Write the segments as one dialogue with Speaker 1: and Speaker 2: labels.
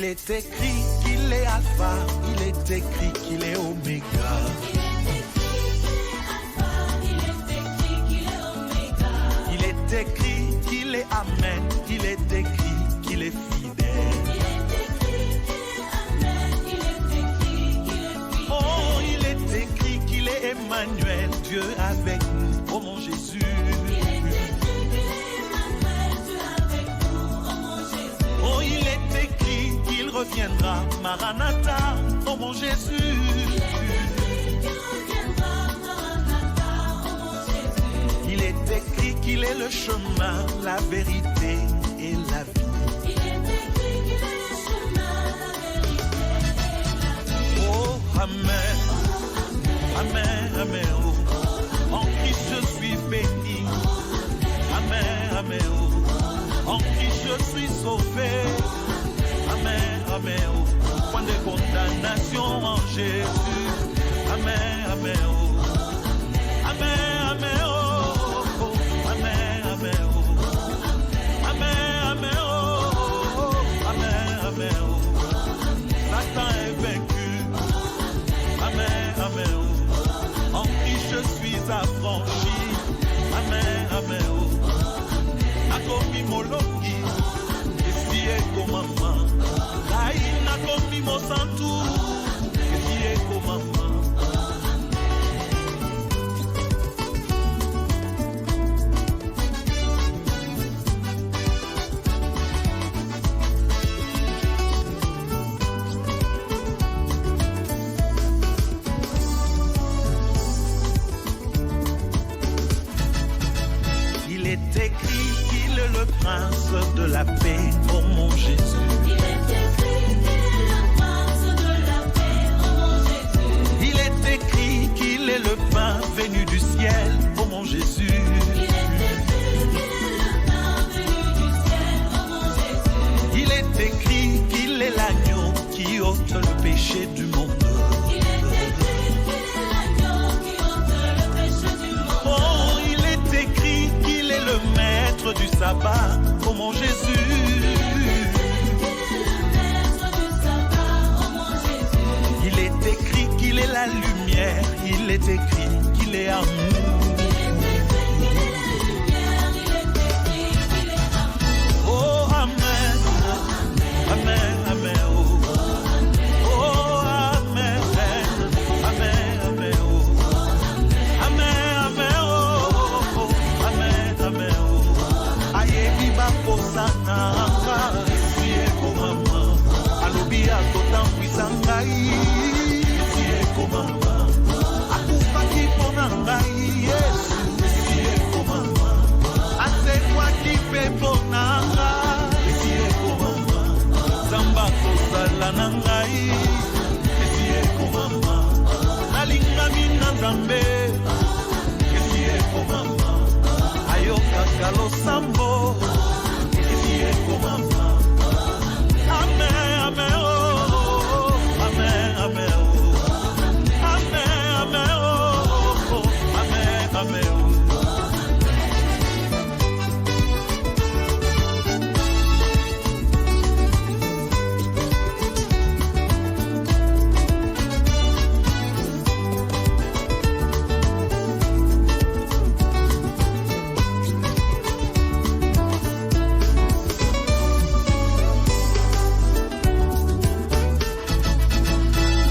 Speaker 1: Il est écrit qu'il est alpha, il est écrit qu'il est oméga. Il est écrit qu'il est amen, il est écrit qu'il est fidèle. Oh, il est écrit qu'il est Emmanuel, Dieu avec nous, oh mon Jésus. Oh, il est écrit qu'il reviendra, Maranatha, oh mon Jésus. Il est écrit qu'il est le chemin, la vérité et la vie. Il est écrit qu'il est le chemin, la vérité et la vie. Oh, amen, amen, amen, oh. En Christ je suis béni. Amen, amen, oh. En Christ je suis sauvé. Amen, amen, oh. Point de condamnation en Jésus. Amen, amen, oh. Amen, amen, oh. Amen, amen, oh. Amen, amen, oh. Amen, amen, oh. Satan est vaincu. Amen, amen, oh. En Christ je suis affranchi. Amen, amen, oh. Nakomi moloki, esi eko mama. Ai nakomi mosantu, esi eko mama. Il est écrit qu'il est le prince de la paix, oh mon Jésus. Il est écrit qu'il est le prince de la paix, oh mon Jésus. Il est écrit qu'il est le pain venu du ciel, oh mon Jésus. Il est écrit qu'il est le pain venu du ciel, oh mon Jésus. Il est écrit qu'il est l'agneau qui ôte le péché du monde. Il est écrit qu'il est l'agneau qui ôte le péché du monde. Oh, il est écrit qu'il est le maître du sabbat, oh mon Jésus. Il est écrit qu'il est la lumière, il est écrit qu'il est amour. Oh, amen, amen, amen, oh. Oh, amen, amen, amen, oh. Amen, amen, oh. Amen, amen, oh. Aye, viva posana, si eko mama. Alobi atotan puisangai, si eko mama. Akufaki pona ngai, Yesu, si eko mama. Asekwa kipe pona ngai, si eko mama. Zamba kosala na ngai, si eko mama. Nalingami na Nzambe, si eko mama. Ayoka kalo sambo, si eko mama. Amen, amen, oh. Amen, amen, oh. Amen, amen, oh. Amen, amen, oh.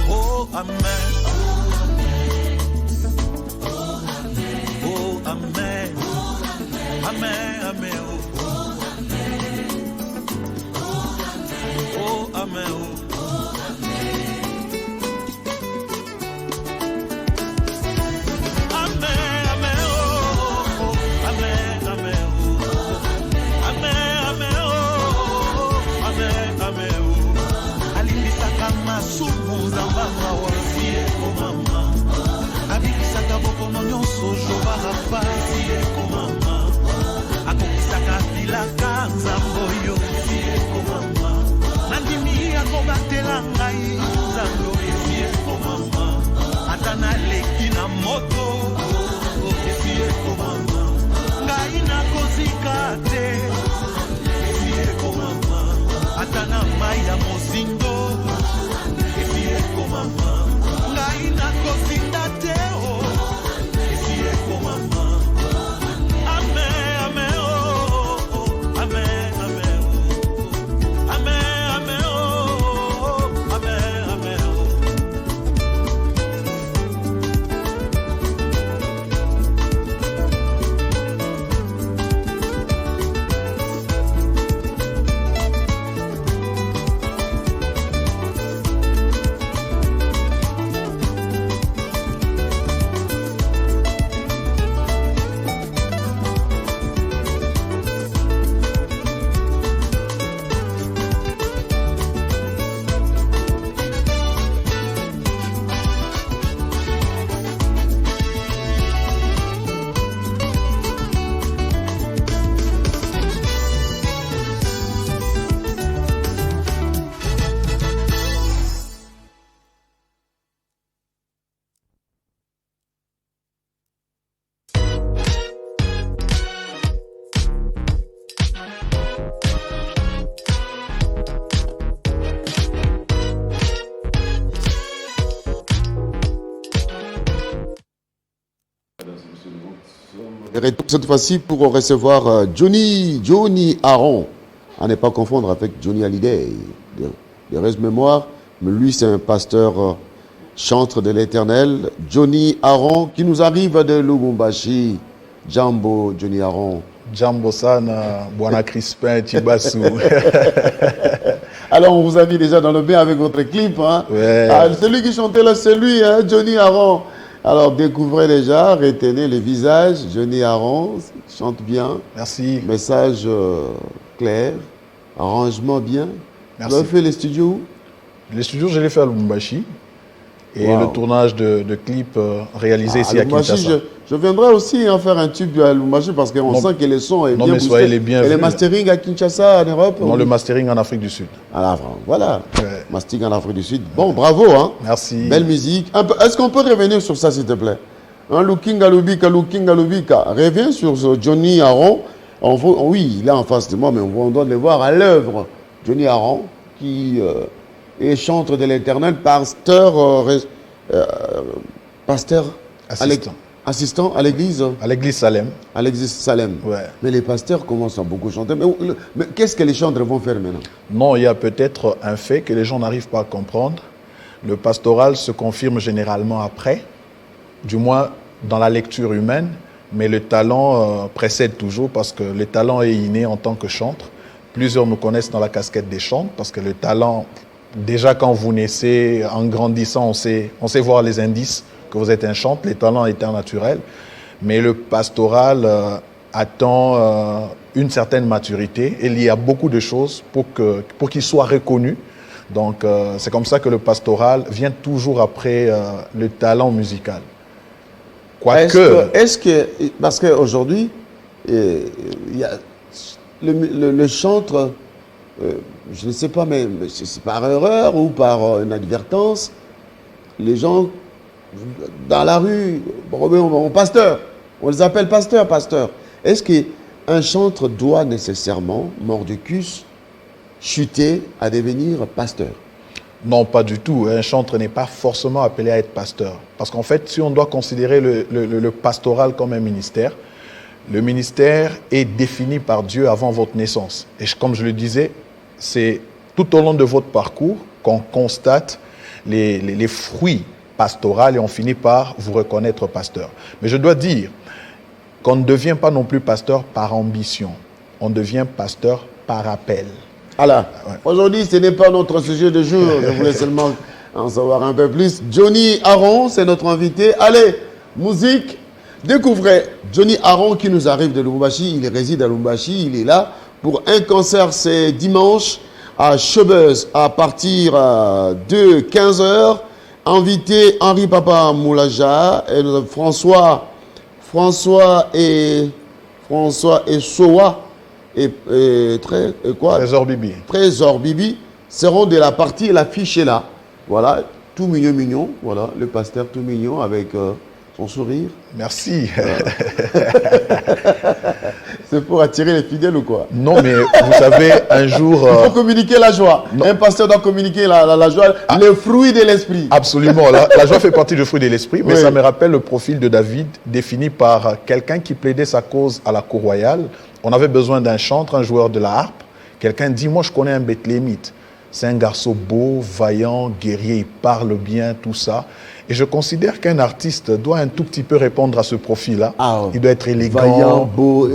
Speaker 1: Oh, amen. Oh, amen. Amen, amen, oh. Oh, amen, oh. Amen, amen, oh. Amen, amen, oh. Amen, amen, oh. Amen, amen, oh. Alimbisaka masumu Nzamba mawa, si eko mama. Abikisaka bokono nyonso Jova Rafa, si eko mama. Akokisaka bilaka Nzamboyo, si eko mama. Nandimi akobatela ngai Nzambo, si eko mama. Atana leki na moto, si eko mama. Ngai na kozika te, si eko mama. Atana maya mozinga.
Speaker 2: De retour cette fois-ci pour recevoir Johnny Aaron. À ne pas confondre avec Johnny Hallyday. De reste mémoire, mais lui c'est un pasteur chantre de l'Éternel. Johnny Aaron qui nous arrive de Lubumbashi. Jambo, Johnny Aaron.
Speaker 3: Jambo Sana, Bwana Crispin, Chibasu.
Speaker 2: Alors, on vous a mis déjà dans le bain avec votre clip. Hein?
Speaker 3: Ouais.
Speaker 2: Celui qui chantait là, c'est lui, hein, Johnny Aaron. Alors, découvrez déjà, retenez les visages. Johnny Aaron chante bien.
Speaker 3: Merci.
Speaker 2: Message clair, arrangement bien.
Speaker 3: Merci.
Speaker 2: Vous avez fait les studios où?
Speaker 3: Les studios, je l'ai fait à Lubumbashi. Et
Speaker 2: Wow.
Speaker 3: le tournage de clips réalisé ici à
Speaker 2: Lubumbashi,
Speaker 3: Kinshasa.
Speaker 2: je viendrai aussi faire un tube à Lubumbashi parce qu'on sent que le son est
Speaker 3: non,
Speaker 2: bien
Speaker 3: mais
Speaker 2: boosté.
Speaker 3: soyez les
Speaker 2: Et
Speaker 3: bienvenus.
Speaker 2: les mastering à Kinshasa, en Europe?
Speaker 3: Non, le mastering en Afrique du Sud.
Speaker 2: À la France, voilà.
Speaker 3: Ouais.
Speaker 2: Mastering en Afrique du Sud. Bon, bravo, hein.
Speaker 3: Merci.
Speaker 2: Belle musique. Est-ce qu'on peut revenir sur ça, s'il te plaît? Looking Alubika. Reviens sur ce Johnny Aaron. Oui, il est en face de moi, mais on doit le voir à l'œuvre. Johnny Aaron, qui est chantre de l'Éternel, pasteur assistant à l'église.
Speaker 3: À l'église Salem.
Speaker 2: À l'église Salem.
Speaker 3: Ouais.
Speaker 2: Mais les pasteurs commencent à beaucoup chanter. Mais qu'est-ce que les chantres vont faire maintenant?
Speaker 3: Non, il y a peut-être un fait que les gens n'arrivent pas à comprendre. Le pastoral se confirme généralement après, du moins dans la lecture humaine, mais le talent précède toujours parce que le talent est inné en tant que chantre. Plusieurs nous connaissent dans la casquette des chantres parce que le talent, déjà quand vous naissez, en grandissant, on sait voir les indices que vous êtes un chantre, les talents étant naturels. Mais le pastoral attend une certaine maturité et il y a beaucoup de choses pour qu'il soit reconnu. Donc c'est comme ça que le pastoral vient toujours après le talent musical.
Speaker 2: Est-ce que parce qu'aujourd'hui, il y a le chantre, je ne sais pas, mais c'est par erreur ou par inadvertance, les gens dans la rue, pasteur, on les appelle pasteur. Est-ce qu'un chantre doit nécessairement, mordicus, chuter à devenir pasteur?
Speaker 3: Non, pas du tout. Un chantre n'est pas forcément appelé à être pasteur. Parce qu'en fait, si on doit considérer le pastoral comme un ministère, le ministère est défini par Dieu avant votre naissance. Et comme je le disais, c'est tout au long de votre parcours qu'on constate les fruits pastoraux et on finit par vous reconnaître pasteur. Mais je dois dire qu'on ne devient pas non plus pasteur par ambition. On devient pasteur par appel.
Speaker 2: Alors, aujourd'hui, ce n'est pas notre sujet de jour. Je voulais seulement en savoir un peu plus. Johnny Aaron, c'est notre invité. Allez, musique. Découvrez Johnny Aaron qui nous arrive de Lubumbashi. Il réside à Lubumbashi. Il est là pour un concert. C'est dimanche à Chebez à partir de 15h. Invité Henri Papa Moulaja et François et Sowa. Et
Speaker 3: Trésor Bibi.
Speaker 2: Trésor Bibi seront de la partie, l'affiche est là. Voilà, tout mignon. Voilà, le pasteur tout mignon avec son sourire.
Speaker 3: Merci.
Speaker 2: C'est pour attirer les fidèles ou quoi?
Speaker 3: Non, mais vous savez, un jour...
Speaker 2: Il faut communiquer la joie.
Speaker 3: Non.
Speaker 2: Un pasteur doit communiquer la joie, le fruit de l'esprit.
Speaker 3: Absolument. La joie fait partie du fruit de l'esprit, mais
Speaker 2: Oui.
Speaker 3: ça me rappelle le profil de David, défini par quelqu'un qui plaidait sa cause à la cour royale. On avait besoin d'un chantre, un joueur de la harpe. Quelqu'un dit, moi je connais un Bethléemite. C'est un garçon beau, vaillant, guerrier, il parle bien, tout ça. Et je considère qu'un artiste doit un tout petit peu répondre à ce profil-là.
Speaker 2: Ah,
Speaker 3: il doit être élégant,
Speaker 2: vaillant, beau,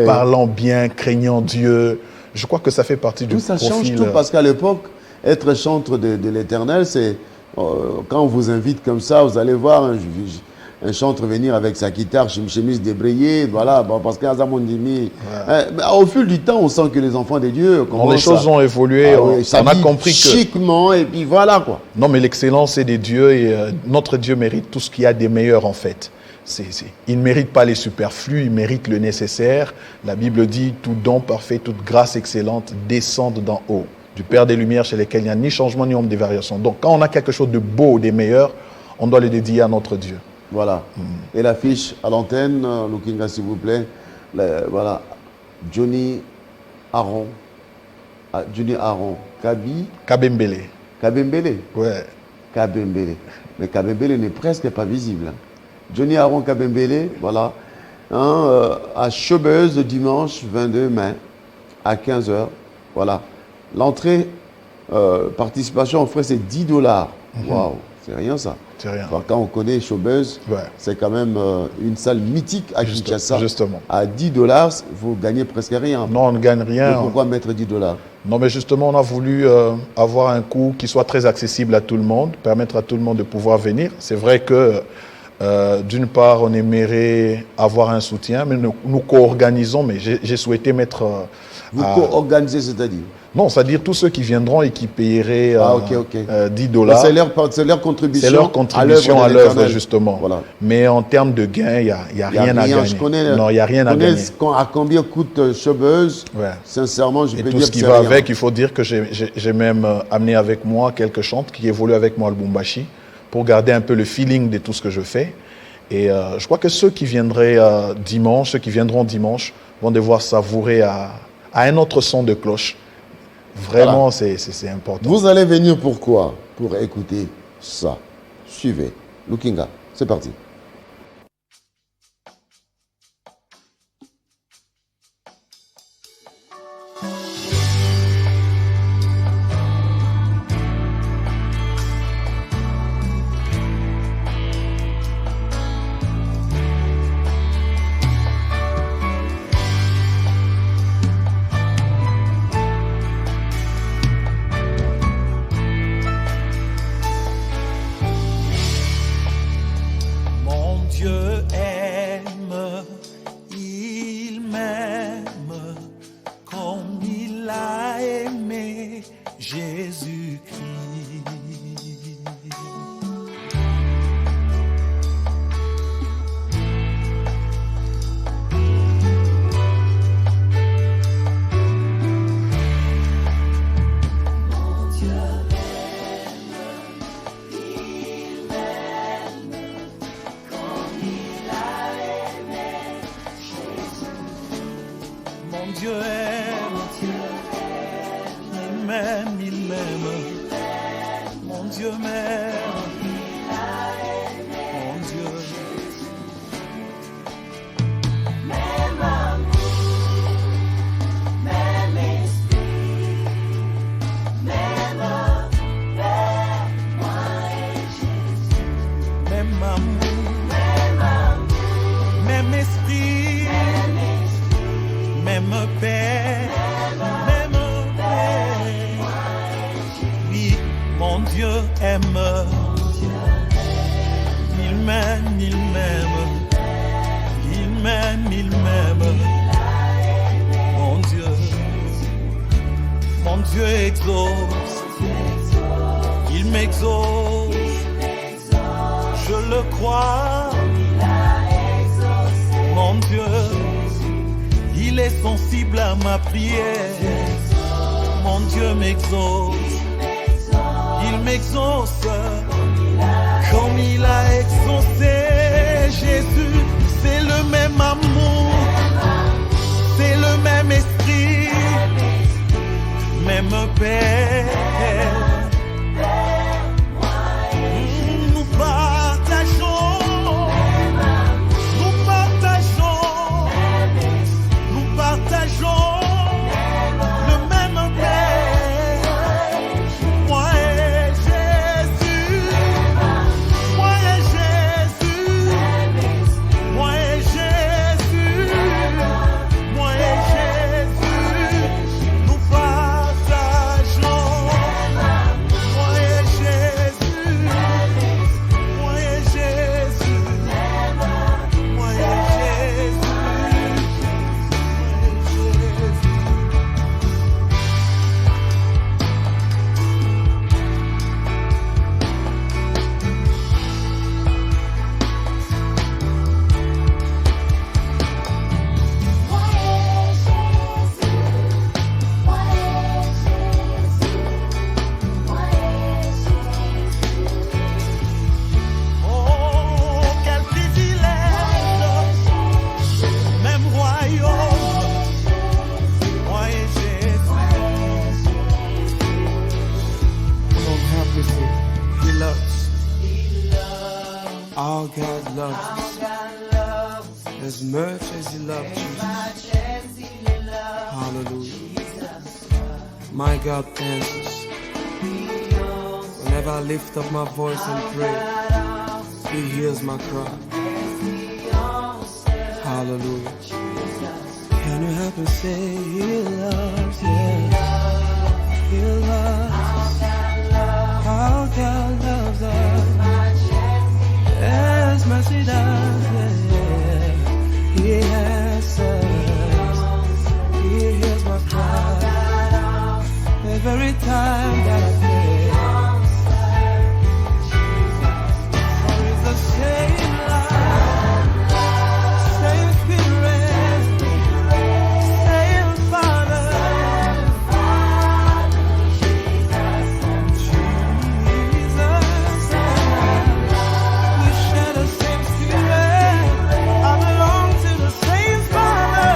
Speaker 3: parlant bien, craignant Dieu. Je crois que ça fait partie du
Speaker 2: Tout ça
Speaker 3: profil.
Speaker 2: change tout parce qu'à l'époque, être chantre de l'Éternel, c'est quand on vous invite comme ça, vous allez voir un chantre venir avec sa guitare, chemise débrayée, voilà, parce qu'à Zamondimi, au fil du temps, on sent que les enfants de Dieu commencent
Speaker 3: les choses ont évolué, on a compris que...
Speaker 2: chiquement, et puis voilà quoi.
Speaker 3: Non, mais l'excellence est des dieux et notre Dieu mérite tout ce qu'il y a des meilleurs en fait. Il ne mérite pas les superflus, il mérite le nécessaire. La Bible dit, tout don parfait, toute grâce excellente descendent d'en haut, du Père des Lumières chez lesquels il n'y a ni changement ni ombre de variation. Donc quand on a quelque chose de beau, des meilleurs, on doit le dédier à notre Dieu.
Speaker 2: Voilà. Et l'affiche à l'antenne, Lukinga s'il vous plaît. Voilà. Johnny Aaron.
Speaker 3: Kabembele. Ouais.
Speaker 2: Kabembele. Mais Kabembele n'est presque pas visible. Johnny Aaron Kabembele, voilà. à Chaubeuse le dimanche 22 mai à 15h. Voilà. L'entrée, participation aux frais, c'est $10. Waouh, c'est rien ça.
Speaker 3: C'est rien.
Speaker 2: Enfin, quand on connaît Chaubeuse, c'est quand même une salle mythique à Kinshasa.
Speaker 3: Justement.
Speaker 2: À $10, vous gagnez presque rien.
Speaker 3: Non, on ne gagne rien.
Speaker 2: Mais pourquoi mettre $10?
Speaker 3: Non, mais justement, on a voulu avoir un coût qui soit très accessible à tout le monde, permettre à tout le monde de pouvoir venir. C'est vrai que, d'une part, on aimerait avoir un soutien, mais nous co-organisons, mais j'ai souhaité mettre...
Speaker 2: Vous co-organisez, c'est-à-dire?
Speaker 3: Non, c'est-à-dire tous ceux qui viendront et qui payeraient $10.
Speaker 2: C'est leur contribution.
Speaker 3: C'est leur contribution à l'œuvre, justement.
Speaker 2: Voilà.
Speaker 3: Mais en termes de gains, il n'y a rien à gagner. Non, il n'y a rien à gagner.
Speaker 2: À combien coûte Chaubeuse? Sincèrement, je peux dire que
Speaker 3: tout ce qui va avec, il faut dire que j'ai même amené avec moi quelques chantres qui évoluent avec moi le Lubumbashi pour garder un peu le feeling de tout ce que je fais. Et je crois que ceux qui viendraient dimanche, ceux qui viendront dimanche, vont devoir savourer à un autre son de cloche. Vraiment, c'est important.
Speaker 2: Vous allez venir pourquoi? Pour écouter ça. Suivez. Lukinga, c'est parti.
Speaker 1: All God loves
Speaker 4: as much as you love Jesus. Hallelujah. My God answers. Whenever I lift up my voice and pray, He hears my cry. Hallelujah. Can you help me say He loves you? He loves. How God loves us. As much He does. Yeah. He answers. He hears my cry. Every time that I pray. It's the same love, same Spirit, same Father. Jesus, we share the same Spirit. I belong to the same Father.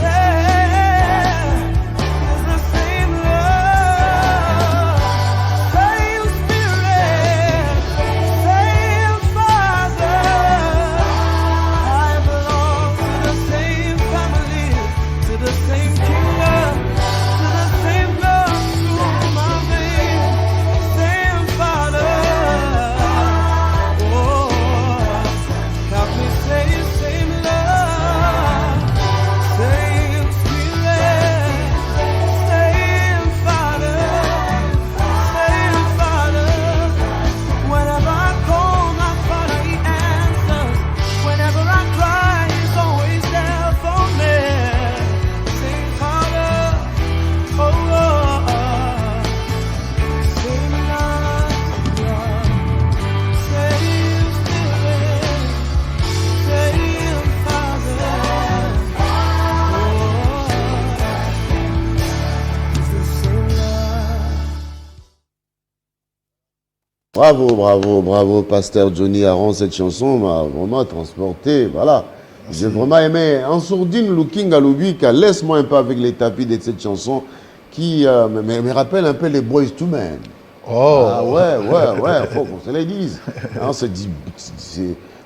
Speaker 4: Yeah, it's the same love, same Spirit, same Father. I belong to the same family, to the same kingdom, to the same love through my veins, same Father. Oh, help me say same love, same Spirit, same Father, same Father. Whenever I call my Father, He answers. Whenever I cry, He's always there for me. Same Father, oh, same love, same Spirit, same Father. It's the same love.
Speaker 2: Bravo, bravo, bravo, Pasteur Johnny Aron. Cette chanson m'a vraiment transporté. Voilà. J'ai vraiment aimé. En sourdine, Looking à Lubika, laisse-moi un peu avec les tapis de cette chanson qui me rappelle un peu les Boys to Men.
Speaker 3: Oh,
Speaker 2: Ah ouais, faut qu'on se les dise. Hein, c'est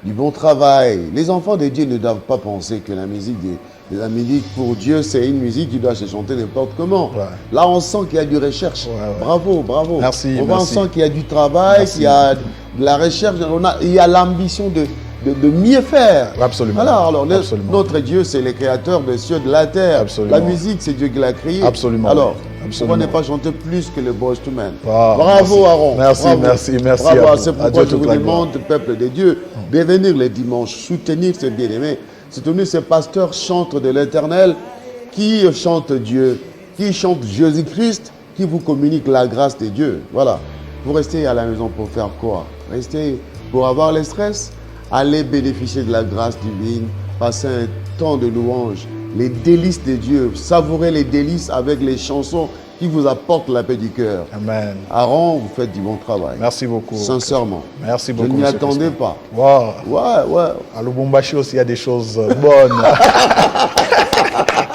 Speaker 2: du bon travail. Les enfants de Dieu ne doivent pas penser que la musique pour Dieu, c'est une musique qui doit se chanter n'importe comment.
Speaker 3: Ouais.
Speaker 2: Là, on sent qu'il y a du recherche.
Speaker 3: Ouais.
Speaker 2: Bravo, bravo.
Speaker 3: Merci,
Speaker 2: On
Speaker 3: merci.
Speaker 2: sent qu'il y a du travail,
Speaker 3: Merci.
Speaker 2: qu'il y a de la recherche. Il y a l'ambition de mieux faire.
Speaker 3: Absolument.
Speaker 2: Alors,
Speaker 3: Absolument.
Speaker 2: notre Dieu, c'est le créateur des cieux et de la terre.
Speaker 3: Absolument.
Speaker 2: La musique, c'est Dieu qui l'a créée.
Speaker 3: Absolument.
Speaker 2: Alors,
Speaker 3: Absolument.
Speaker 2: pourquoi ne pas chanter plus que le Boys to Men?
Speaker 3: Wow,
Speaker 2: Bravo,
Speaker 3: merci.
Speaker 2: Aaron.
Speaker 3: Merci,
Speaker 2: Bravo.
Speaker 3: merci
Speaker 2: Bravo.
Speaker 3: à vous.
Speaker 2: C'est
Speaker 3: À
Speaker 2: pourquoi
Speaker 3: Dieu
Speaker 2: je
Speaker 3: toute
Speaker 2: vous
Speaker 3: la
Speaker 2: demande, peuple de Dieu, de venir les dimanches, soutenir ces bien-aimés, soutenir ces pasteurs chantres de l'Éternel qui chantent Dieu, qui chantent Jésus-Christ, qui vous communiquent la grâce de Dieu. Voilà. Vous restez à la maison pour faire quoi? Restez pour avoir le stress? Allez bénéficier de la grâce divine, passer un temps de louange, les délices de Dieu, savourer les délices avec les chansons qui vous apportent la paix du cœur.
Speaker 3: Amen.
Speaker 2: Aaron, vous faites du bon travail.
Speaker 3: Merci beaucoup.
Speaker 2: Sincèrement.
Speaker 3: Merci
Speaker 2: Je
Speaker 3: beaucoup.
Speaker 2: ne m'y
Speaker 3: monsieur
Speaker 2: attendais
Speaker 3: Christophe.
Speaker 2: pas.
Speaker 3: Wow.
Speaker 2: Ouais.
Speaker 3: À Lubumbashi aussi, il y a des choses bonnes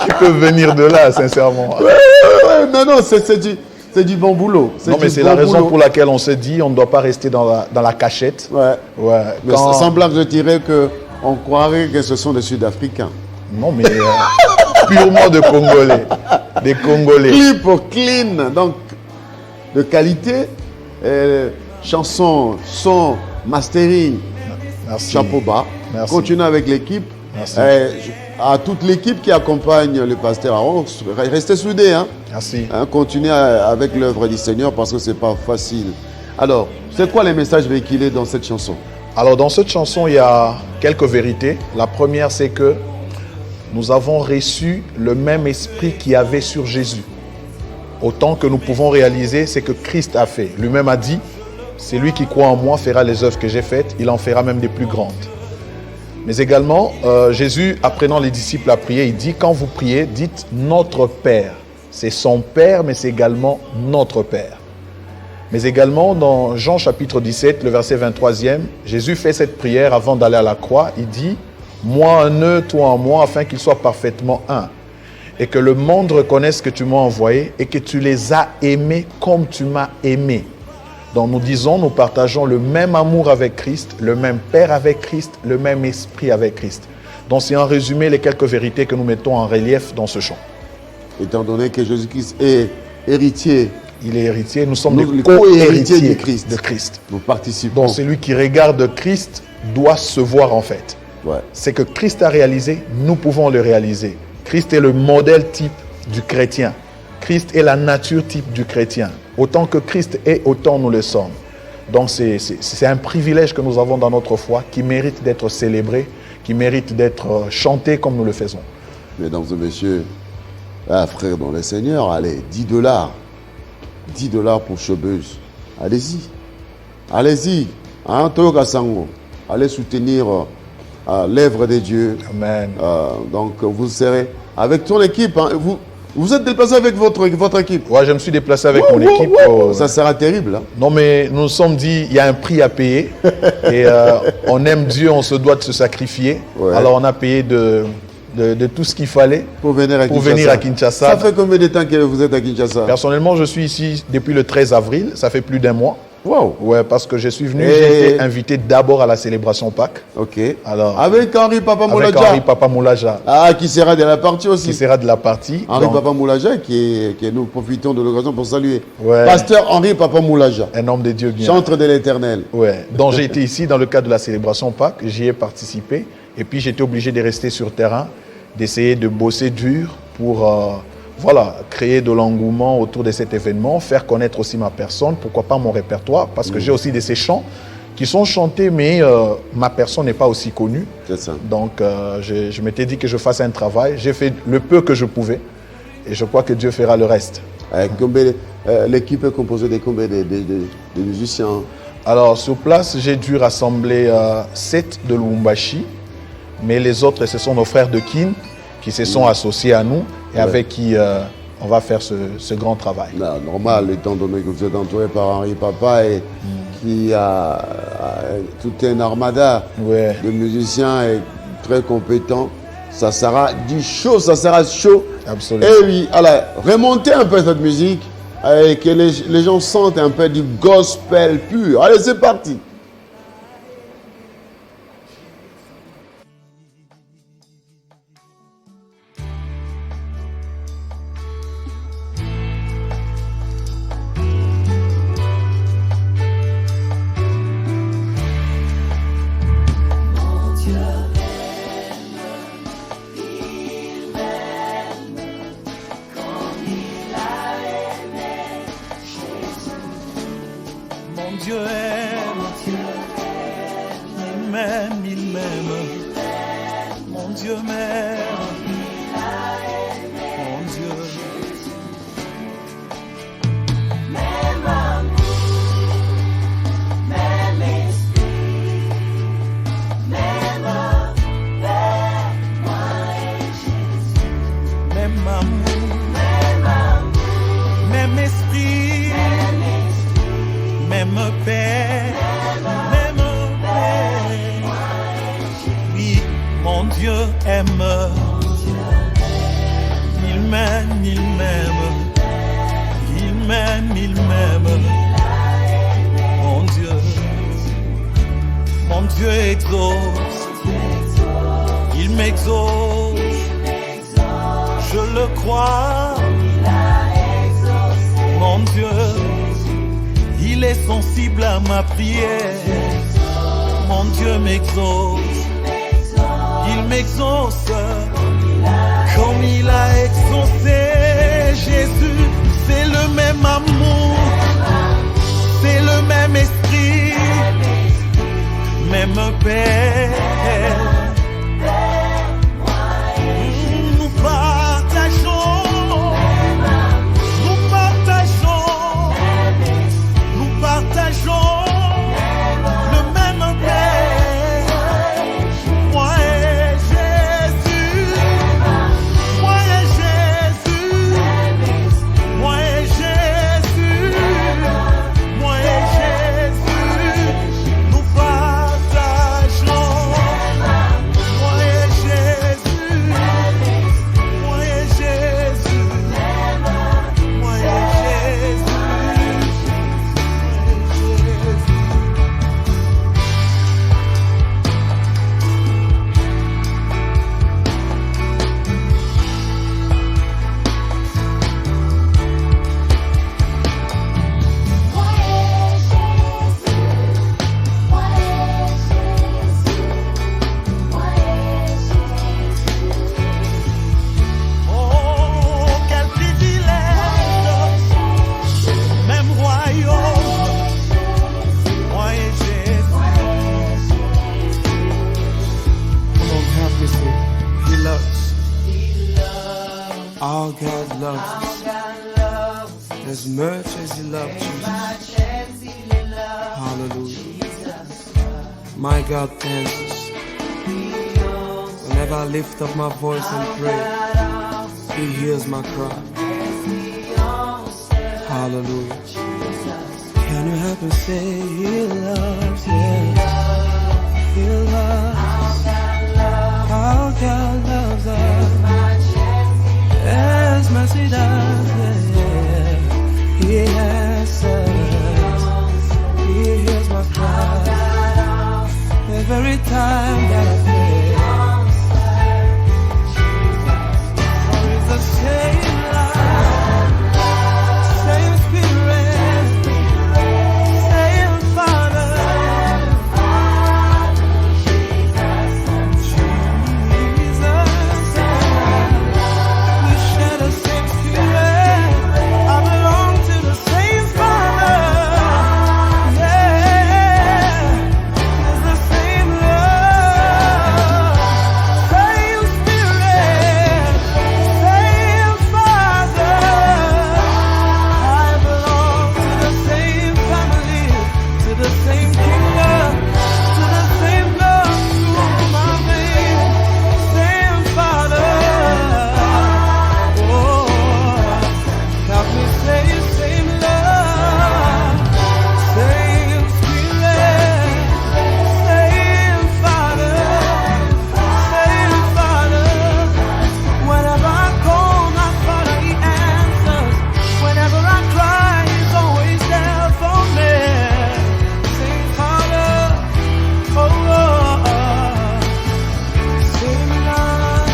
Speaker 3: qui peuvent venir de là, sincèrement.
Speaker 2: Non, c'est du bon boulot.
Speaker 3: Non, mais c'est la raison pour laquelle on se dit on ne doit pas rester dans la cachette.
Speaker 2: Ouais. Mais
Speaker 3: Quand-
Speaker 2: sans blague, je dirais qu'on croirait que ce sont des Sud-Africains.
Speaker 3: Non, mais purement de Congolais. Des Congolais.
Speaker 2: Clip clean, donc de qualité, chanson, son, mastering,
Speaker 3: Merci.
Speaker 2: chapeau bas.
Speaker 3: Merci.
Speaker 2: Continuez avec l'équipe.
Speaker 3: Merci.
Speaker 2: À toute l'équipe qui accompagne le pasteur Aaron, restez soudés. Hein.
Speaker 3: Merci.
Speaker 2: Continuez avec l'œuvre du Seigneur parce que ce n'est pas facile. Alors, c'est quoi les messages véhiculés dans cette chanson?
Speaker 3: Alors, dans cette chanson, il y a quelques vérités. La première, c'est que nous avons reçu le même esprit qu'il y avait sur Jésus. Autant que nous pouvons réaliser, c'est que Christ a fait. Lui-même a dit, c'est lui qui croit en moi fera les œuvres que j'ai faites, il en fera même des plus grandes. Mais également, Jésus, apprenant les disciples à prier, il dit, quand vous priez, dites notre Père. C'est son Père, mais c'est également notre Père. Mais également, dans Jean chapitre 17, le verset 23e, Jésus fait cette prière avant d'aller à la croix. Il dit, moi en eux, toi en moi, afin qu'ils soient parfaitement un. Et que le monde reconnaisse que tu m'as envoyé et que tu les as aimés comme tu m'as aimé. Donc nous disons, nous partageons le même amour avec Christ, le même Père avec Christ, le même Esprit avec Christ. Donc c'est en résumé les quelques vérités que nous mettons en relief dans ce chant.
Speaker 2: Étant donné que Jésus-Christ est héritier,
Speaker 3: il est héritier, nous sommes
Speaker 2: nous,
Speaker 3: les
Speaker 2: les
Speaker 3: co-héritiers
Speaker 2: co-héritiers
Speaker 3: de Christ.
Speaker 2: nous participons.
Speaker 3: Donc celui qui regarde Christ doit se voir en fait.
Speaker 2: Ouais.
Speaker 3: C'est que Christ a réalisé, nous pouvons le réaliser. Christ est le modèle type du chrétien. Christ est la nature type du chrétien. Autant que Christ est, autant nous le sommes. Donc c'est un privilège que nous avons dans notre foi qui mérite d'être célébré, qui mérite d'être chanté comme nous le faisons.
Speaker 2: Mesdames et messieurs, frères dans le Seigneur, allez, $10. $10 pour Showbuzz. Allez-y. Allez-y. Hein, Toyoka Sango. Allez soutenir l'œuvre de Dieu.
Speaker 3: Amen.
Speaker 2: Donc vous serez avec ton équipe. Hein, vous êtes déplacé avec votre équipe.
Speaker 3: Ouais, je me suis déplacé avec mon équipe.
Speaker 2: Ça sera terrible. Hein.
Speaker 3: Non, mais nous nous sommes dit, il y a un prix à payer. Et on aime Dieu, on se doit de se sacrifier. Ouais. Alors on a payé de tout ce qu'il fallait
Speaker 2: pour venir à Kinshasa. Ça fait combien de temps que vous êtes à Kinshasa?
Speaker 3: Personnellement, je suis ici depuis le 13 avril. Ça fait plus d'1 mois.
Speaker 2: Wow.
Speaker 3: Ouais, parce que je suis venu, j'ai été invité d'abord à la célébration Pâques.
Speaker 2: Ok.
Speaker 3: Alors,
Speaker 2: avec Henri Papa Moulaja.
Speaker 3: Avec Henri Papa Moulaja.
Speaker 2: Ah, qui sera de la partie aussi.
Speaker 3: Qui sera de la partie.
Speaker 2: Henri Papa Moulaja, qui nous profitons de l'occasion pour saluer.
Speaker 3: Ouais.
Speaker 2: Pasteur Henri Papa Moulaja.
Speaker 3: Un homme de Dieu bien.
Speaker 2: Chantre de l'Éternel.
Speaker 3: Ouais. Donc j'ai été ici dans le cadre de la célébration Pâques. J'y ai participé. Et puis j'étais obligé de rester sur terrain, d'essayer de bosser dur pour créer de l'engouement autour de cet événement, faire connaître aussi ma personne, pourquoi pas mon répertoire, parce que j'ai aussi de ces chants qui sont chantés, mais ma personne n'est pas aussi connue.
Speaker 2: C'est ça.
Speaker 3: Donc je m'étais dit que je fasse un travail, j'ai fait le peu que je pouvais, et je crois que Dieu fera le reste.
Speaker 2: L'équipe est composée de combien de musiciens?
Speaker 3: Alors sur place, j'ai dû rassembler 7 de Lubumbashi, mais les autres, ce sont nos frères de Kin qui se sont associés à nous et avec qui on va faire ce grand travail.
Speaker 2: Non, normal, étant donné que vous êtes entouré par Henri Papa et qui a tout un armada de musiciens et très compétents, ça sera du chaud, ça sera chaud.
Speaker 3: Absolument.
Speaker 2: Et oui, alors, remontez un peu cette musique et que les gens sentent un peu du gospel pur. Allez, c'est parti.
Speaker 4: as much as you love Jesus. Hallelujah. My God answers. Whenever I lift up my voice and pray, He hears my cry. Hallelujah. Can you help me say He loves you? He loves. How God loves us. As mercy does. Yeah. He answers. He hears my cry. Every time that I pray. It's the same love, same spirit, same Father. Jesus, we share the same spirit. I belong to the same Father. Yeah, it's the same love, same spirit, same Father. I belong to the same family, to the same kingdom, to the same love through my veins, same Father. Oh, help me say same love, same spirit, same Father, same Father. Whenever I call my Father, He answers. Whenever I cry, He's always there for me. Same Father, oh, same love,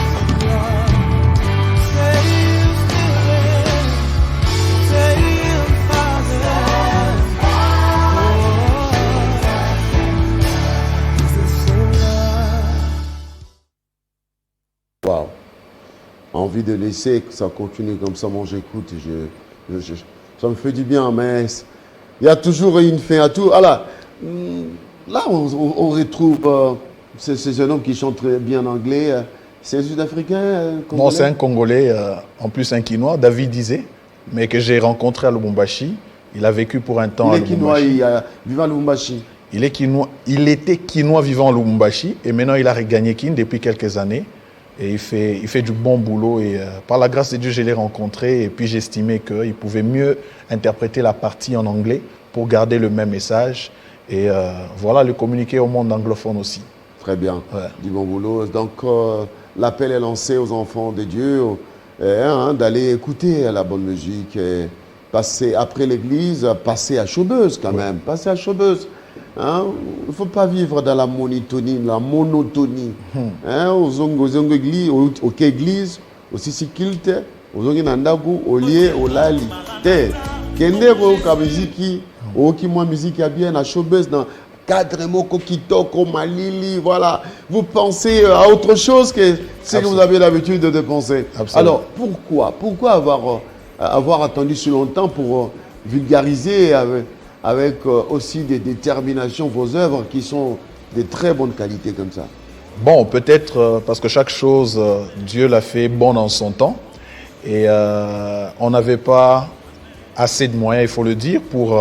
Speaker 4: same spirit, same Father. Oh, it's the same love.
Speaker 2: Waouh. Envie de laisser que ça continue comme ça. Moi, j'écoute et ça me fait du bien, mais il y a toujours une fin à tout. Alors, là, on retrouve ces jeunes hommes qui chantent très bien anglais. C'est un Sud-Africain
Speaker 3: Non,
Speaker 2: Congolais?
Speaker 3: c'est un Congolais, en plus un Quinois, David Dizé, mais que j'ai rencontré à Lubumbashi. Il a vécu pour un temps
Speaker 2: Il
Speaker 3: à
Speaker 2: est Quinois,
Speaker 3: Lubumbashi.
Speaker 2: vivant à Lubumbashi.
Speaker 3: Il était Quinois vivant à Lubumbashi et maintenant il a regagné Kin depuis quelques années. Et il fait du bon boulot et par la grâce de Dieu, je l'ai rencontré et puis j'estimais qu'il pouvait mieux interpréter la partie en anglais pour garder le même message et voilà, le communiquer au monde anglophone aussi.
Speaker 2: Très bien,
Speaker 3: Ouais.
Speaker 2: du bon boulot. Donc, l'appel est lancé aux enfants de Dieu d'aller écouter la bonne musique, et passer après l'église, passer à Chaubeuse quand même, passer à Chaubeuse. Hein? Il ne faut pas vivre dans la monotonie, Hein? Aux églises, aux églises, au Sisikilte, aux Nandagu, au lieu, au Lali. Kende ko musique, au qui moi musique a bien à Chaubeuse dans cadre moko kitoko malili, voilà. Vous pensez à autre chose que ce que vous avez l'habitude de penser.
Speaker 3: Absolument.
Speaker 2: Alors pourquoi avoir attendu si longtemps pour vulgariser avec aussi des déterminations vos œuvres qui sont de très bonne qualité comme ça?
Speaker 3: Bon, peut-être parce que chaque chose, Dieu l'a fait bon en son temps. Et on n'avait pas assez de moyens, il faut le dire, pour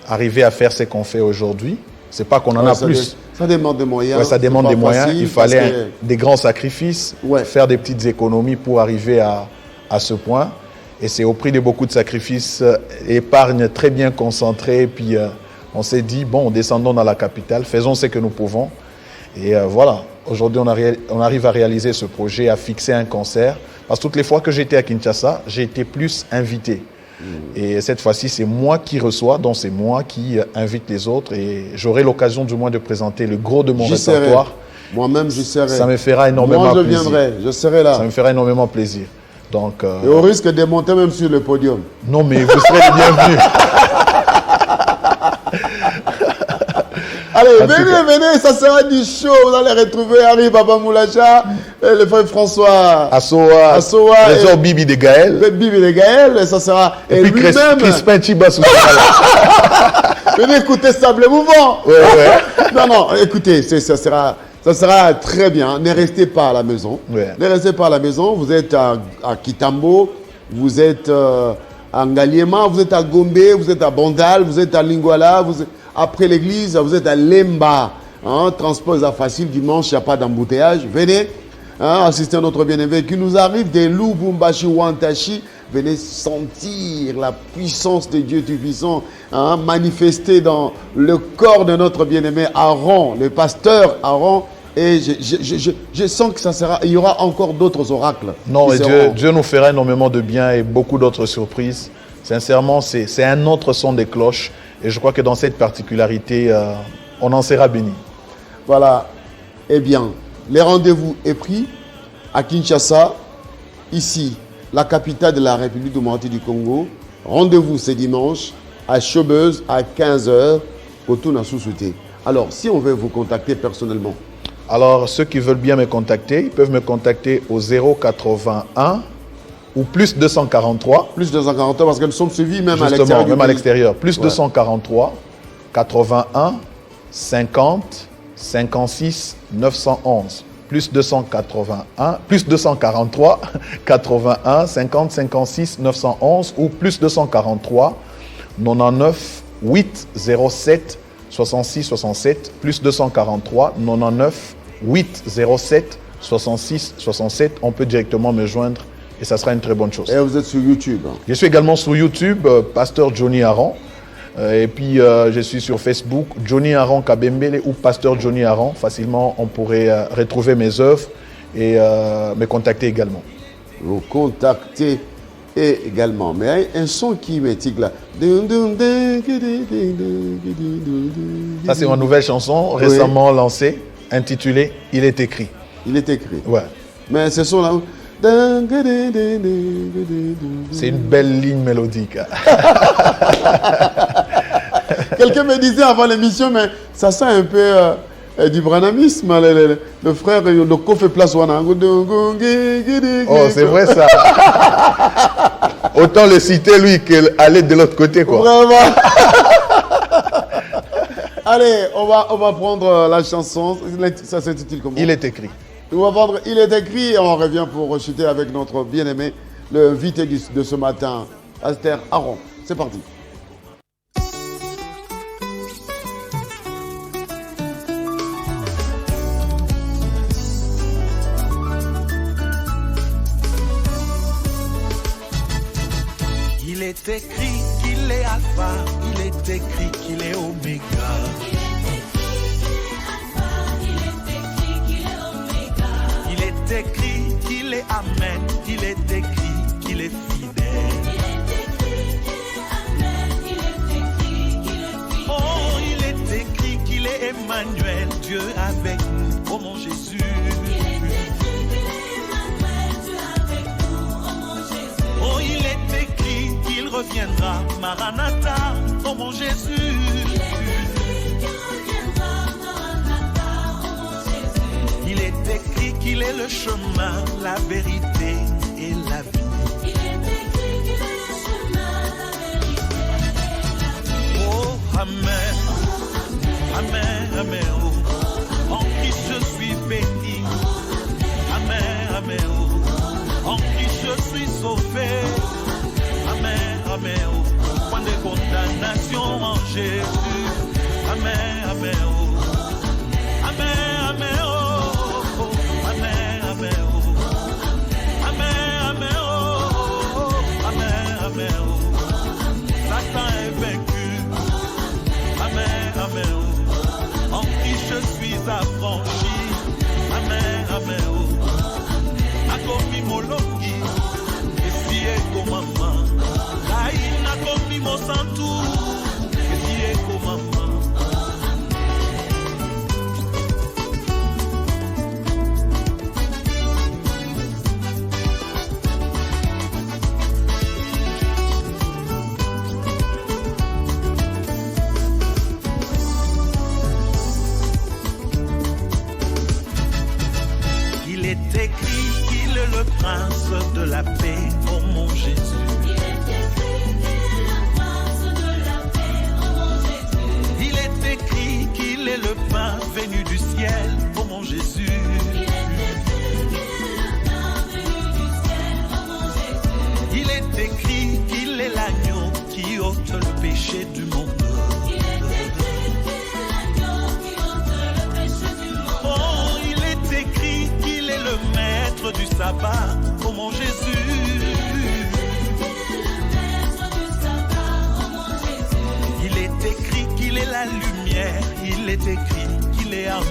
Speaker 3: arriver à faire ce qu'on fait aujourd'hui. C'est pas qu'on en a plus.
Speaker 2: Ça demande des moyens.
Speaker 3: Ouais, ça demande des moyens. Il fallait des grands sacrifices,
Speaker 2: Ouais.
Speaker 3: faire des petites économies pour arriver à ce point. Et c'est au prix de beaucoup de sacrifices, épargne très bien concentrée. Puis on s'est dit, bon, descendons dans la capitale, faisons ce que nous pouvons. Et voilà, aujourd'hui on arrive à réaliser ce projet, à fixer un concert. Parce que toutes les fois que j'étais à Kinshasa, j'ai été plus invité. Et cette fois-ci, c'est moi qui reçois, donc c'est moi qui invite les autres. Et j'aurai l'occasion du moins de présenter le gros de mon répertoire.
Speaker 2: Moi-même, j'y serai.
Speaker 3: Ça me fera énormément plaisir.
Speaker 2: Moi, je viendrai, je serai là.
Speaker 3: Ça me fera énormément plaisir. Donc,
Speaker 2: et au risque de monter même sur le podium.
Speaker 3: Non, mais vous serez les bienvenus.
Speaker 2: Allez, venez, ça sera du show. Vous allez retrouver Harry Baba Moulacha, et le frère François
Speaker 3: Assoa, Trésor Bibi de Gaël.
Speaker 2: Bibi de Gaël, ça sera.
Speaker 3: Et puis
Speaker 2: lui-même.
Speaker 3: Crispin Chibas.
Speaker 2: Venez écouter Sable Mouvant.
Speaker 3: Ouais.
Speaker 2: Non, écoutez, ça sera très bien. Ne restez pas à la maison.
Speaker 3: Ouais.
Speaker 2: Ne restez pas à la maison. Vous êtes à Kitambo, vous êtes à Ngaliema, vous êtes à Gombe, vous êtes à Bandal, vous êtes à Lingwala, après l'église, vous êtes à Lemba. Hein, transport est facile, dimanche, il n'y a pas d'embouteillage. Venez assister à notre bien-aimé qui nous arrive des Lubumbashi Wantashi. Venez sentir la puissance de Dieu Tout-Puissant manifestée dans le corps de notre bien-aimé Aaron, le pasteur Aaron. Et je sens que il y aura encore d'autres oracles.
Speaker 3: Non, et Dieu nous fera énormément de bien et beaucoup d'autres surprises. Sincèrement, c'est un autre son des cloches. Et je crois que dans cette particularité, on en sera béni.
Speaker 2: Voilà. Eh bien, les rendez-vous est pris à Kinshasa, ici, la capitale de la République démocratique du Congo. Rendez-vous ce dimanche à Chobeuse à 15h, au Touna-Sous-Souté. Alors, si on veut vous contacter personnellement.
Speaker 3: Alors, ceux qui veulent bien me contacter, ils peuvent me contacter au 081 ou plus 243.
Speaker 2: Plus 243 parce que nous sommes suivis même à l'extérieur.
Speaker 3: Justement, même à l'extérieur. Plus 243, 81, 50, 56, 911. Plus 243, 81, 50, 56, 911 ou plus 243, 99, 8, 07, 66, 67, plus 243, 99, 8, 07, 66, 67. On peut directement me joindre et ça sera une très bonne chose.
Speaker 2: Et vous êtes sur YouTube.
Speaker 3: Je suis également sur YouTube, Pasteur Johnny Aaron. Et puis, je suis sur Facebook, Johnny Aaron Kabembele ou Pasteur Johnny Aaron. Facilement, on pourrait retrouver mes œuvres et me contacter également.
Speaker 2: Vous contactez également. Mais il y a un son qui m'étique là.
Speaker 3: Ça, c'est ma nouvelle chanson récemment lancée, intitulée « Il est écrit ».
Speaker 2: Il est écrit.
Speaker 3: Ouais.
Speaker 2: Mais ce son là.
Speaker 3: C'est une belle ligne mélodique.
Speaker 2: Quelqu'un me disait avant l'émission, mais ça sent un peu du branamisme. Le frère, le fait place. Oh,
Speaker 3: c'est vrai ça. Autant le citer lui qu'aller de l'autre côté, quoi.
Speaker 2: Vraiment. Allez, on va prendre la chanson. Ça s'intitule comment?
Speaker 3: Il est écrit.
Speaker 2: On va prendre Il est écrit et on revient pour rechuter avec notre bien-aimé, le invité de ce matin, Pasteur Aaron. C'est parti.
Speaker 1: Il est écrit qu'il est Alpha, il est écrit qu'il est Oméga. Il est écrit qu'il est Amen, il est écrit qu'il est fidèle. Oh, il est écrit qu'il est Emmanuel, Dieu avec nous, oh mon Jésus. Oh, il est écrit qu'il reviendra, Maranatha, oh mon Jésus. Il est écrit qu'il est le chemin, la vérité et la vie. Il est écrit qu'il est le chemin, la vérité et la vie. Oh, Amen. Amen, Amen, oh. En Christ je suis béni. Amen, Amen, oh. En Christ je suis sauvé. Amen, Amen, oh. Point de condamnation en Jésus. Amen, Amen, oh. Amen, Amen, oh. Amen, Amen, oh. Amen, Amen, oh. Amen, Amen, oh. Satan est vaincu. Amen, Amen, oh. En Christ je suis affranchi. Amen, Amen, oh. Akomi moloki, esi eko mama. Laina komi mosantu, esi eko mama. Il est écrit qu'il est le prince de la paix, oh mon Jésus. Il est écrit qu'il est le prince de la paix, oh mon Jésus. Il est écrit qu'il est le pain venu du ciel, oh mon Jésus. Il est écrit qu'il est le pain venu du ciel, oh mon Jésus. Il est écrit qu'il est la il est la lumière, il est écrit qu'il est amour.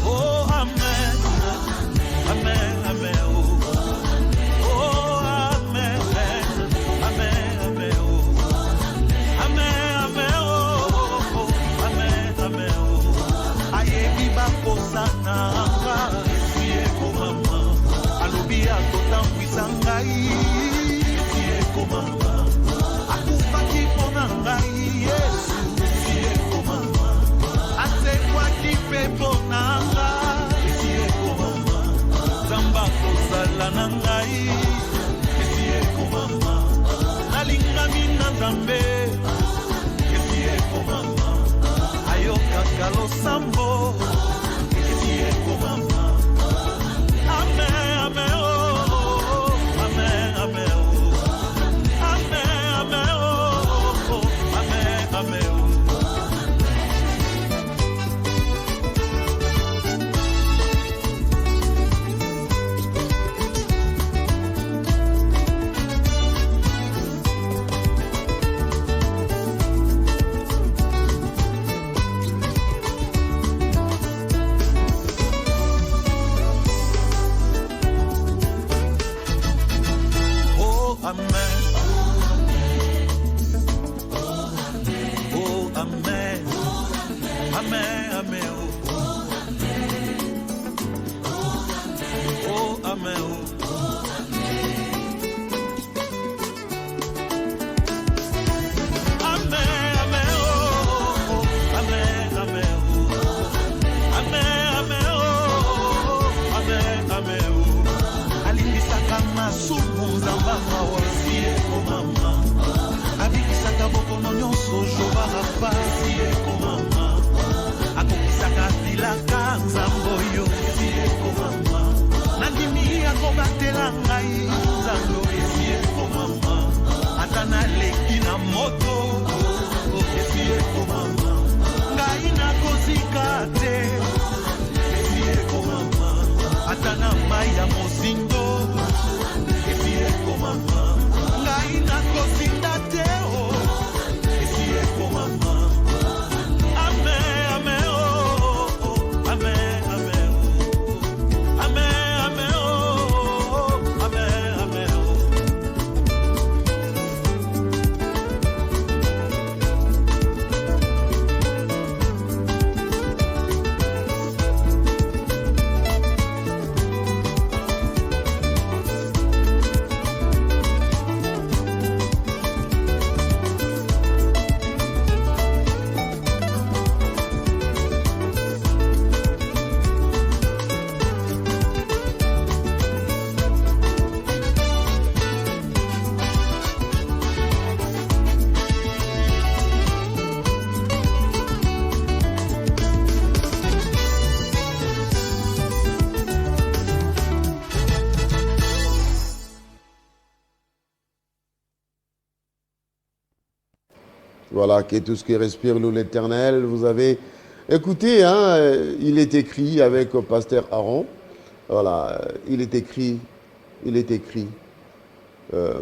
Speaker 1: Oh, amen, amen, amen, oh. Oh, amen, amen, amen, oh. Amen, amen, oh, amen, amen, oh. Aye, biba kosana, esie komama. Alobi akotambwisa ngai, esie komama. Akufaki pona ngai, Yesu, esie komama. Asekwaki pe pona ngai, esie komama. Zamba kosala na ngai, esie komama. Nalingami na Nzambe, esie komama. Ayokaka losambo, esie komama. Amen, amen, oh, amen, amen, oh. Amen, amen, oh, amen, amen, oh. Oh, amen. Oh, amen. Amen, amen, oh. Oh, amen, oh. Amen, amen, oh. Amen, amen, oh. Amen, amen, oh. Amen, amen, oh. Alimbisaka masumu nzamba mawa sie komama. Abikisaka bokono nyonso jobarapa sie komama. Akokisaka bilaka nzambo yo sie komama. Nandimi akobatela ngai nzambo sie komama. Atana leki na moto sie komama. Ngai nakozika te sie komama. Atana mai ya mozindo esie komama. Ngai nakozinda te o esie komama. Amen, amen, oh, amen, amen, oh. Amen, amen, oh, amen, amen, oh.
Speaker 2: Voilà, que tout ce qui respire loue l'Éternel. Vous avez écouté, hein, il est écrit avec Pasteur Aaron. Voilà, il est écrit.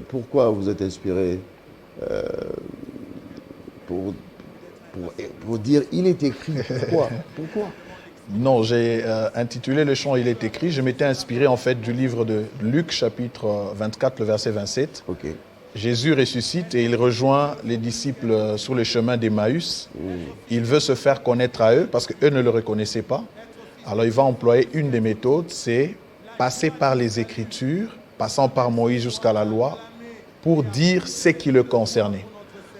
Speaker 2: Pourquoi vous êtes inspiré pour dire il est écrit? Pourquoi?
Speaker 3: Non, j'ai intitulé le chant « Il est écrit ». Je m'étais inspiré en fait du livre de Luc, chapitre 24, le verset 27.
Speaker 2: Ok.
Speaker 3: Jésus ressuscite et il rejoint les disciples sur le chemin d'Emmaüs. Il veut se faire connaître à eux parce qu'eux ne le reconnaissaient pas. Alors il va employer une des méthodes, c'est passer par les Écritures, passant par Moïse jusqu'à la loi, pour dire ce qui le concernait.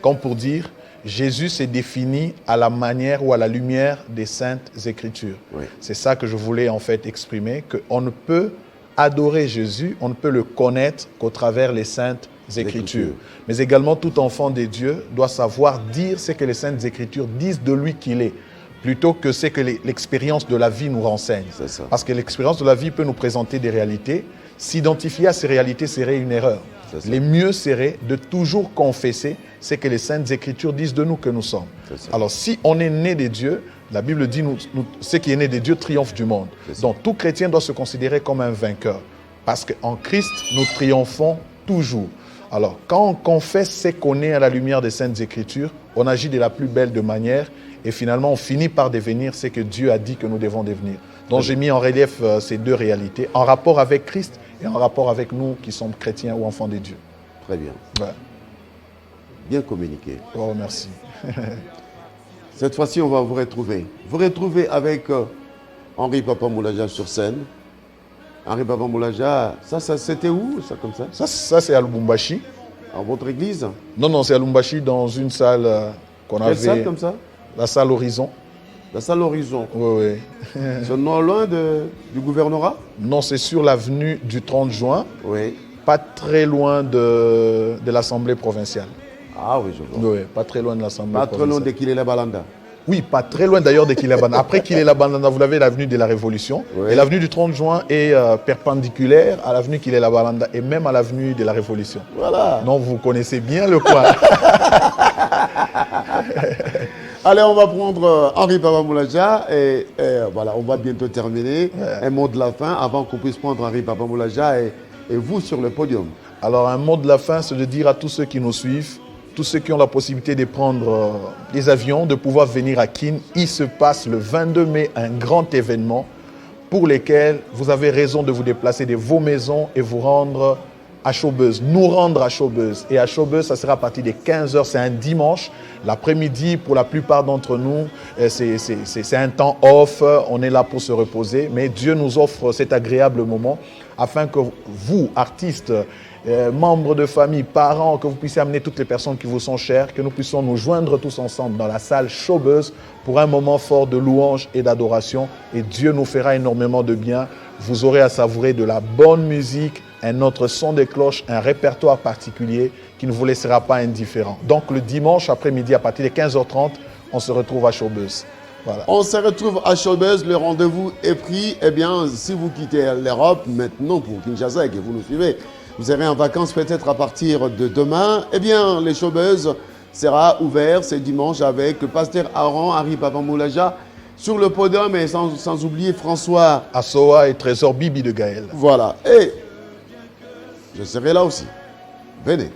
Speaker 3: Comme pour dire, Jésus s'est défini à la manière ou à la lumière des Saintes Écritures.
Speaker 2: Oui.
Speaker 3: C'est ça que je voulais en fait exprimer, qu'on ne peut adorer Jésus, on ne peut le connaître qu'au travers les Saintes Écritures. Mais également, tout enfant de Dieu doit savoir dire ce que les Saintes Écritures disent de lui qu'il est, plutôt que ce que l'expérience de la vie nous renseigne.
Speaker 2: C'est ça.
Speaker 3: Parce que l'expérience de la vie peut nous présenter des réalités. S'identifier à ces réalités serait une erreur. Le mieux serait de toujours confesser ce que les Saintes Écritures disent de nous que nous sommes. Alors, si on est né de Dieu, la Bible dit ce qui est né de Dieu triomphe du monde. Donc, tout chrétien doit se considérer comme un vainqueur. Parce qu'en Christ, nous triomphons toujours. Alors, quand on confesse ce qu'on est à la lumière des Saintes Écritures, on agit de la plus belle de manière et finalement on finit par devenir ce que Dieu a dit que nous devons devenir. Donc j'ai mis en relief ces deux réalités, en rapport avec Christ et en rapport avec nous qui sommes chrétiens ou enfants de Dieu.
Speaker 2: Très bien.
Speaker 3: Ouais.
Speaker 2: Bien communiqué.
Speaker 3: Oh, merci.
Speaker 2: Cette fois-ci, on va vous retrouver. Vous retrouvez avec Henri Papa Moulaja sur scène. Henri Papa Moulaja, ça c'était où, ça, comme ça?
Speaker 3: Ça c'est à Lubumbashi.
Speaker 2: En votre église?
Speaker 3: Non, c'est à Lubumbashi dans une salle qu'on avait.
Speaker 2: Quelle salle comme ça?
Speaker 3: La salle Horizon.
Speaker 2: La salle Horizon.
Speaker 3: Oui.
Speaker 2: C'est non loin du gouvernorat?
Speaker 3: Non, c'est sur l'avenue du 30 juin,
Speaker 2: Oui.
Speaker 3: pas très loin de l'Assemblée provinciale.
Speaker 2: Ah oui, je vois.
Speaker 3: Oui, pas très loin de l'Assemblée
Speaker 2: Pas trop
Speaker 3: provinciale.
Speaker 2: loin de Kilela Balanda.
Speaker 3: Oui, pas très loin d'ailleurs de Kilela. Après Kilela, vous avez l'avenue de la Révolution.
Speaker 2: Oui.
Speaker 3: Et l'avenue du 30 juin est perpendiculaire à l'avenue Kilela Balanda et même à l'avenue de la Révolution.
Speaker 2: Voilà.
Speaker 3: Donc vous connaissez bien le coin.
Speaker 2: Allez, on va prendre Henri Papa Moulaja et voilà, on va bientôt terminer. Un mot de la fin avant qu'on puisse prendre Henri Papa Moulaja et vous sur le podium.
Speaker 3: Alors un mot de la fin, c'est de dire à tous ceux qui nous suivent, tous ceux qui ont la possibilité de prendre des avions, de pouvoir venir à Kin. Il se passe le 22 mai un grand événement pour lequel vous avez raison de vous déplacer de vos maisons et vous rendre à Showbuzz, nous rendre à Showbuzz. Et à Showbuzz, ça sera à partir de 15h, c'est un dimanche. L'après-midi, pour la plupart d'entre nous, c'est un temps off, on est là pour se reposer. Mais Dieu nous offre cet agréable moment afin que vous, artistes, membres de famille, parents, que vous puissiez amener toutes les personnes qui vous sont chères, que nous puissions nous joindre tous ensemble dans la salle Showbuzz pour un moment fort de louange et d'adoration. Et Dieu nous fera énormément de bien. Vous aurez à savourer de la bonne musique, un autre son de cloche, un répertoire particulier qui ne vous laissera pas indifférent. Donc le dimanche après-midi à partir de 15h30, on se retrouve à Showbuzz. Voilà.
Speaker 2: On se retrouve à Showbuzz, le rendez-vous est pris. Eh bien, si vous quittez l'Europe maintenant pour Kinshasa et que vous nous suivez, vous serez en vacances peut-être à partir de demain. Eh bien, les Showbuzz sera ouvert ce dimanche avec le pasteur Aaron, Henri Papa Moulaja, sur le podium et sans oublier François
Speaker 3: Assoa et Trésor Bibi de Gaël.
Speaker 2: Voilà. Et je serai là aussi. Venez.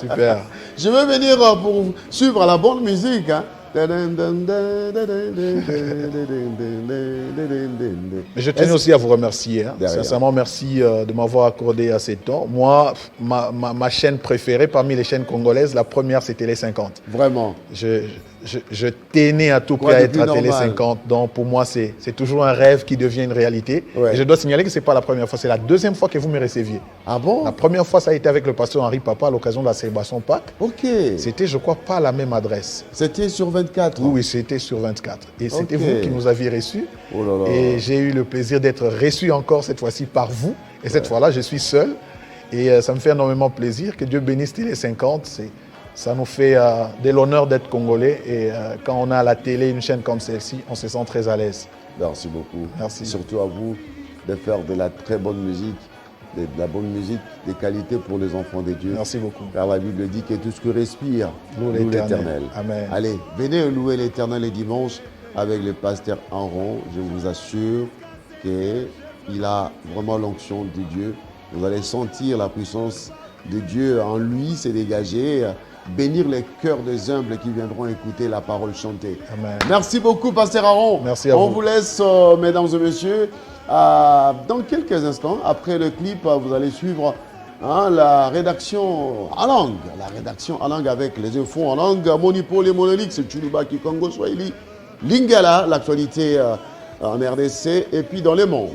Speaker 3: Super.
Speaker 2: Je vais venir pour suivre la bonne musique. Hein.
Speaker 3: Mais je tenais aussi à vous remercier. Hein. Sincèrement, merci de m'avoir accordé assez de temps. Moi, ma chaîne préférée parmi les chaînes congolaises, la première, c'est Télé 50.
Speaker 2: Vraiment.
Speaker 3: Je tenais à tout prix à être à Télé 50. Donc, pour moi, c'est toujours un rêve qui devient une réalité. Ouais. Et je dois signaler que ce n'est pas la première fois. C'est la deuxième fois que vous me receviez.
Speaker 2: Ah bon?
Speaker 3: La première fois, ça a été avec le pasteur Henri Papa à l'occasion de la célébration Pâques.
Speaker 2: Ok.
Speaker 3: C'était, je crois, pas la même adresse.
Speaker 2: C'était sur 24.
Speaker 3: Oui, c'était sur 24. Et c'était vous qui nous aviez reçus.
Speaker 2: Oh là là.
Speaker 3: Et j'ai eu le plaisir d'être reçu encore cette fois-ci par vous. Et cette fois-là, je suis seul. Et ça me fait énormément plaisir. Que Dieu bénisse Télé 50. Ça nous fait de l'honneur d'être Congolais. Et quand on a à la télé une chaîne comme celle-ci, on se sent très à l'aise.
Speaker 2: Merci beaucoup.
Speaker 3: Merci.
Speaker 2: Surtout à vous de faire de la très bonne musique, de la bonne musique de qualité pour les enfants de Dieu.
Speaker 3: Merci beaucoup.
Speaker 2: Car la Bible dit que tout ce que respire, loue
Speaker 3: l'Éternel. Amen.
Speaker 2: Allez, venez louer l'Éternel les dimanches avec le pasteur Aaron. Je vous assure qu'il a vraiment l'onction de Dieu. Vous allez sentir la puissance de Dieu en lui se dégager, bénir les cœurs des humbles qui viendront écouter la parole chantée.
Speaker 3: Amen.
Speaker 2: Merci beaucoup, pasteur Aaron.
Speaker 3: Merci à vous.
Speaker 2: On vous laisse, mesdames et messieurs. Dans quelques instants, après le clip, vous allez suivre la rédaction en langue. La rédaction en langue avec les infos en langue. Monipole et Monolix, Tchuluba, Kikongo, Swahili, Lingala, l'actualité en RDC et puis dans le monde.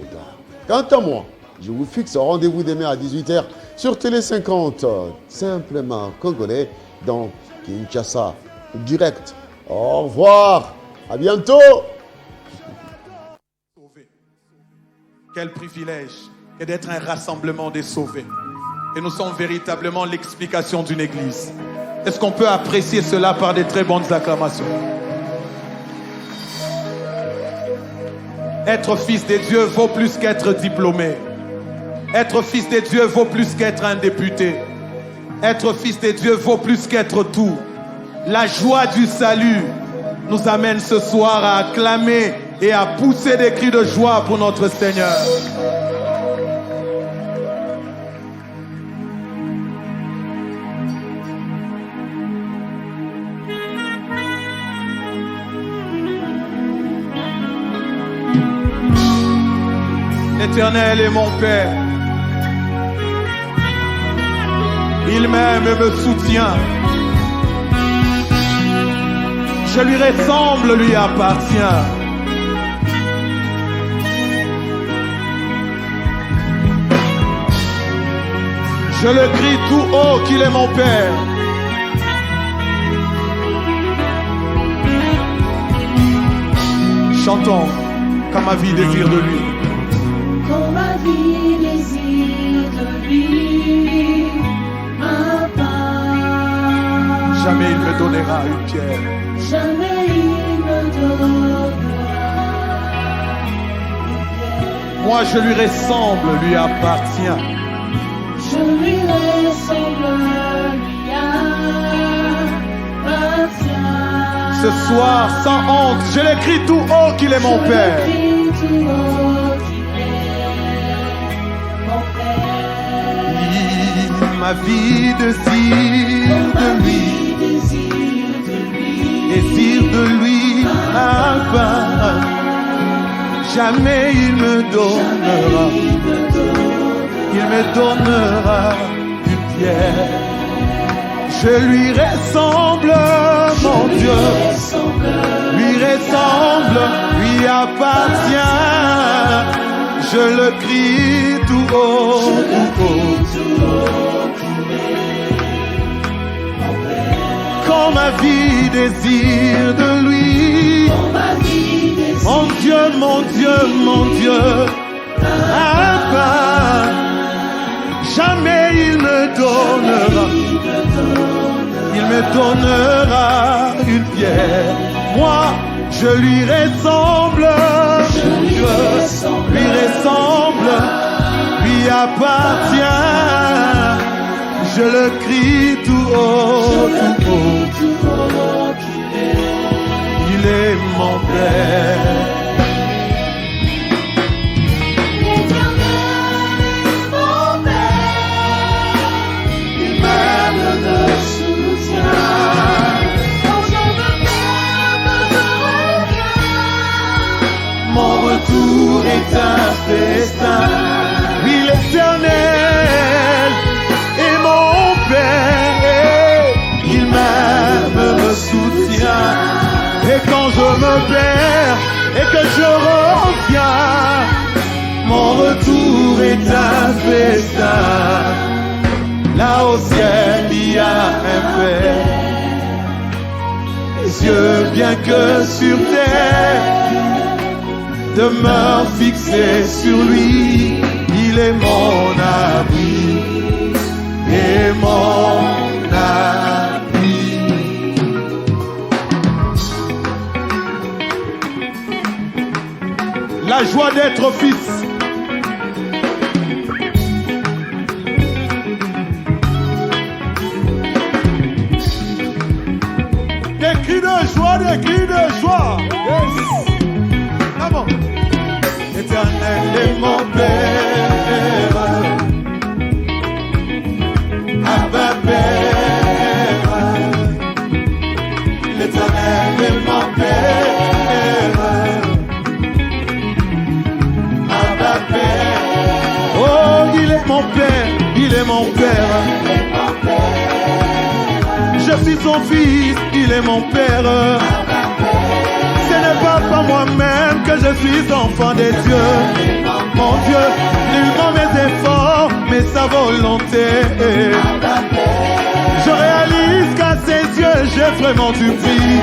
Speaker 2: Quant à moi, je vous fixe un rendez-vous demain à 18h sur Télé 50, simplement congolais, dans Kinshasa, direct. Au revoir, à bientôt.
Speaker 1: Quel privilège que d'être un rassemblement des sauvés. Et nous sommes véritablement l'explication d'une église. Est-ce qu'on peut apprécier cela par des très bonnes acclamations? Être fils de Dieu vaut plus qu'être diplômé. Être fils de Dieu vaut plus qu'être un député. Être fils de Dieu vaut plus qu'être tout. La joie du salut nous amène ce soir à acclamer et à pousser des cris de joie pour notre Seigneur. L'Éternel est mon Père. Il m'aime et me soutient. Je lui ressemble, lui appartient. Je le crie tout haut qu'il est mon Père. Chantons quand ma vie désire de lui.
Speaker 5: Quand ma vie désire de lui, ma part.
Speaker 1: Jamais il me donnera une pierre.
Speaker 5: Jamais il me donnera une pierre.
Speaker 1: Moi je lui ressemble, lui appartient.
Speaker 5: Je lui ressemble, lui appartient.
Speaker 1: Ce soir, sans honte, je l'écris tout haut qu'il est mon Père.
Speaker 5: Je l'écris tout haut qu'il est mon Père.
Speaker 1: Ma vie désire de lui. Désire de lui, Alpha. Jamais il me donnera. Il me donnera une pierre. Je lui ressemble, mon Dieu. Lui ressemble, lui appartient. Je le crie tout haut, tout haut. Quand ma vie désire de lui, mon Dieu, mon Dieu, mon Dieu, Alpha. Jamais il me donnera, il me donnera une pierre. Moi, je lui ressemble, mon Dieu, lui ressemble, lui appartient. Je le crie tout haut, tout haut. Il est mon Père. Retour est un festin. Oui, l'Éternel est mon Père. Il m'aime, me soutient. Et quand je me perds et que je reviens, mon retour est un festin. Là au ciel, il y a un Père. Les yeux, bien que sur terre, demeure fixé sur lui. Il est mon abri et mon abri. La joie d'être fils. Des cris de joie, des cris de joie. Yes. Come on. L'Éternel est mon Père, Abba Père. L'Éternel est mon Père, Abba Père. Oh, il est mon Père, il est mon Père. Je suis son fils, il est mon Père. Ce n'est pas par moi-même que je suis enfant des dieux. Mon Dieu, nullement mes efforts, mais sa volonté. Je réalise qu'à ses yeux, j'ai vraiment du prix.